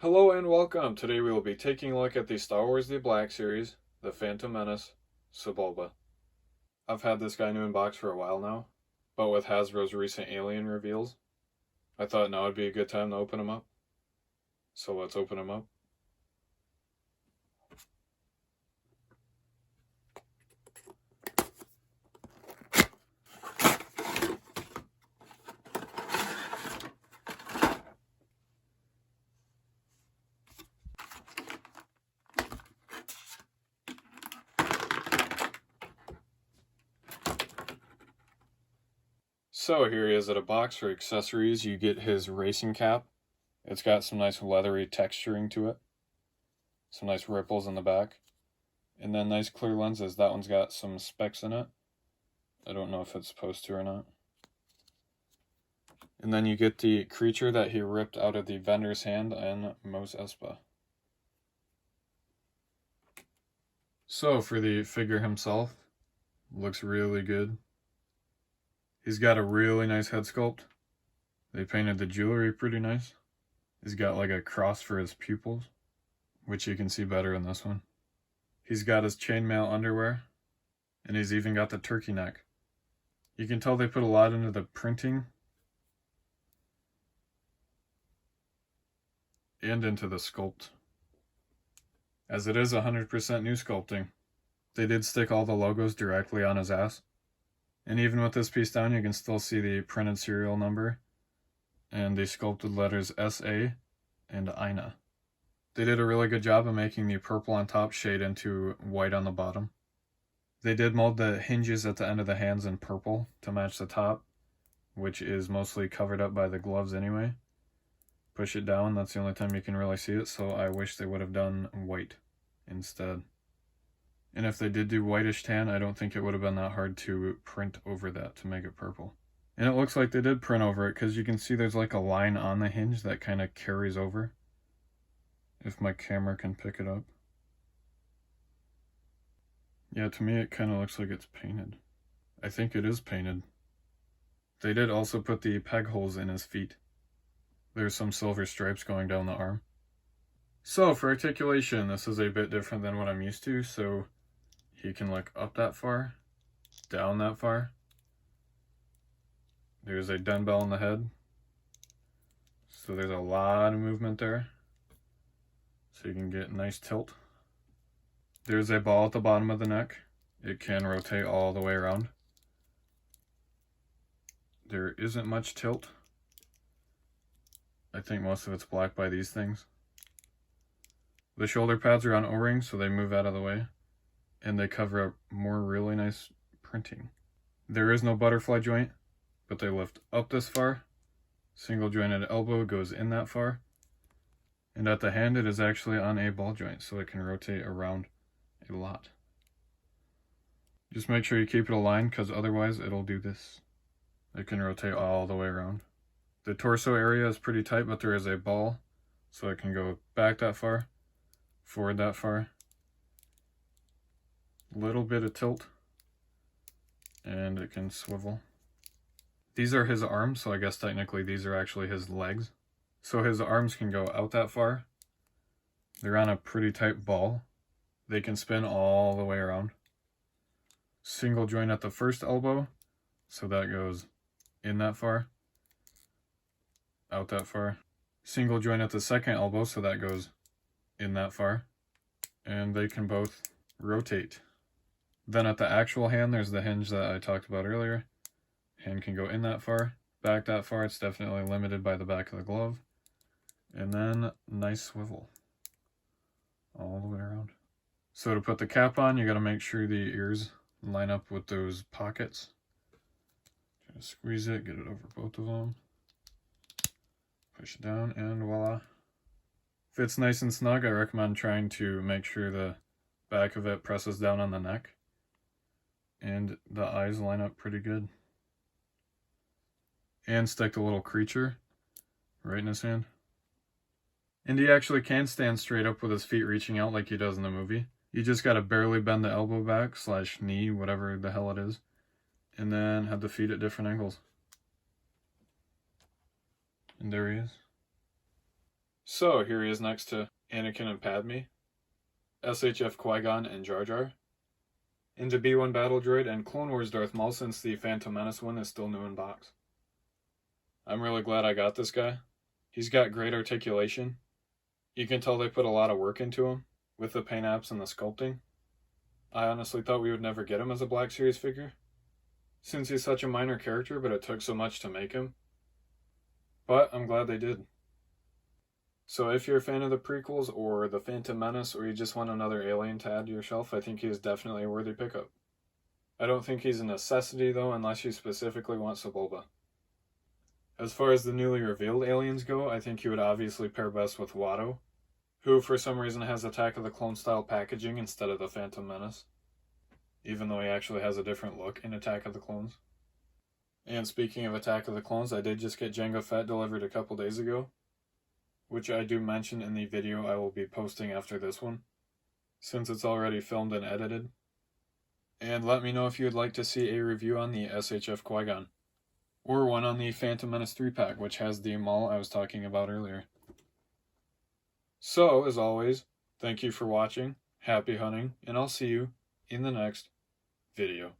Hello and welcome. Today we will be taking a look at the Star Wars The Black Series, The Phantom Menace, Sebulba. I've had this guy new in box for a while now, but with Hasbro's recent Alien reveals, I thought now would be a good time to open him up. So let's open him up. So here he is at a box for accessories. You get his racing cap. It's got some nice leathery texturing to it. Some nice ripples in the back. And then nice clear lenses. That one's got some specs in it. I don't know if it's supposed to or not. And then you get the creature that he ripped out of the vendor's hand in Mos Espa. So for the figure himself, looks really good. He's got a really nice head sculpt. They painted the jewelry pretty nice. He's got like a cross for his pupils, which you can see better in this one. He's got his chainmail underwear, and he's even got the turkey neck. You can tell they put a lot into the printing and into the sculpt, as it is 100% new sculpting. They did stick all the logos directly on his ass. And even with this piece down, you can still see the printed serial number and the sculpted letters SA and INA. They did a really good job of making the purple on top shade into white on the bottom. They did mold the hinges at the end of the hands in purple to match the top, which is mostly covered up by the gloves anyway. Push it down, that's the only time you can really see it, so I wish they would have done white instead. And if they did do whitish tan, I don't think it would have been that hard to print over that to make it purple. And it looks like they did print over it, because you can see there's like a line on the hinge that kind of carries over. If my camera can pick it up. Yeah, to me it kind of looks like it's painted. I think it is painted. They did also put the peg holes in his feet. There's some silver stripes going down the arm. So for articulation, this is a bit different than what I'm used to, so he can look up that far, down that far. There's a dumbbell in the head. So there's a lot of movement there. So you can get nice tilt. There's a ball at the bottom of the neck. It can rotate all the way around. There isn't much tilt. I think most of it's blocked by these things. The shoulder pads are on O-rings, so they move out of the way. And they cover up more really nice printing. There is no butterfly joint, but they lift up this far. Single jointed elbow goes in that far. And at the hand, it is actually on a ball joint, so it can rotate around a lot. Just make sure you keep it aligned, because otherwise it'll do this. It can rotate all the way around. The torso area is pretty tight, but there is a ball, so it can go back that far, forward that far. Little bit of tilt, and it can swivel. These are his arms, so I guess technically these are actually his legs. So his arms can go out that far. They're on a pretty tight ball. They can spin all the way around. Single joint at the first elbow, so that goes in that far, out that far. Single joint at the second elbow, so that goes in that far. And they can both rotate. Then at the actual hand, there's the hinge that I talked about earlier. Hand can go in that far, back that far. It's definitely limited by the back of the glove. And then nice swivel all the way around. So to put the cap on, you got to make sure the ears line up with those pockets. Try to squeeze it, get it over both of them. Push it down, and voila. Fits nice and snug. I recommend trying to make sure the back of it presses down on the neck. And the eyes line up pretty good. And stick the little creature right in his hand. And he actually can stand straight up with his feet reaching out like he does in the movie. You just gotta barely bend the elbow back / knee, whatever the hell it is. And then have the feet at different angles. And there he is. So here he is next to Anakin and Padme, SHF Qui-Gon and Jar Jar, and the B1 Battle Droid and Clone Wars Darth Maul, since the Phantom Menace one is still new in box. I'm really glad I got this guy. He's got great articulation. You can tell they put a lot of work into him with the paint apps and the sculpting. I honestly thought we would never get him as a Black Series figure, since he's such a minor character, but it took so much to make him. But I'm glad they did. So if you're a fan of the prequels or the Phantom Menace, or you just want another alien to add to your shelf, I think he is definitely a worthy pickup. I don't think he's a necessity though, unless you specifically want Sebulba. As far as the newly revealed aliens go, I think he would obviously pair best with Watto, who for some reason has Attack of the Clone style packaging instead of the Phantom Menace, even though he actually has a different look in Attack of the Clones. And speaking of Attack of the Clones, I did just get Jango Fett delivered a couple days ago, which I do mention in the video I will be posting after this one, since it's already filmed and edited. And let me know if you would like to see a review on the SHF Qui-Gon, or one on the Phantom Menace 3-pack, which has the Maul I was talking about earlier. So, as always, thank you for watching, happy hunting, and I'll see you in the next video.